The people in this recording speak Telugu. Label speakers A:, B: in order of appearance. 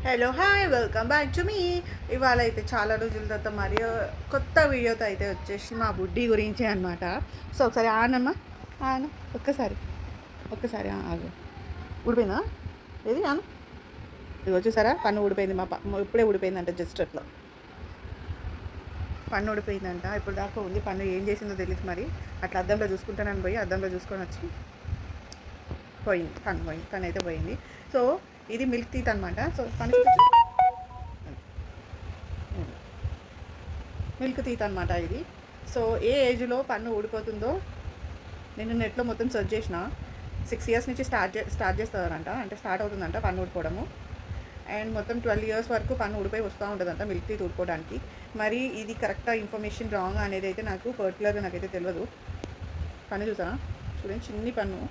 A: Hello hi welcome back to మీ. ఇవాళ అయితే చాలా రోజుల తర్వాత మరియు కొత్త వీడియోతో అయితే వచ్చేసి మా బుడ్డి గురించి అనమాట. సో ఒకసారి ఆనమ్మా, ఆను ఒక్కసారి ఆగు. ఊడిపోయిందా? ఏది ఆను. ఇది వచ్చేసారా పన్ను ఊడిపోయింది. ఇప్పుడే ఊడిపోయిందంట. జస్ట్ అట్లా పన్ను ఊడిపోయిందంట. ఇప్పుడు దాకా ఉంది పన్ను. ఏం చేసిందో తెలియదు మరి. అట్లా అద్దంలో చూసుకుంటానని పోయి అద్దంలో చూసుకొని వచ్చి పోయింది పన్ను అయితే పోయింది. సో ఇది మిల్క్ టీత్ అనమాట. సో పన్ను మిల్క్ టీత్ అనమాట ఇది. సో ఏ ఏజ్లో పన్ను ఊడిపోతుందో నేను నెట్లో మొత్తం సెర్చ్ చేసిన. 6 years నుంచి స్టార్ట్ చేస్తారంట, అంటే స్టార్ట్ అవుతుందంట పన్ను ఊడిపోవడము. అండ్ మొత్తం 12 years వరకు పన్ను ఊడిపోయి వస్తూ ఉంటుందంట మిల్క్ టీత్ ఊడిపోవడానికి. మరి ఇది కరెక్టా ఇన్ఫర్మేషన్ రాంగ్ అనేది అయితే నాకు పర్టికులర్గా నాకైతే తెలియదు. పన్ను చూసారా, చూడండి చిన్ని పన్ను.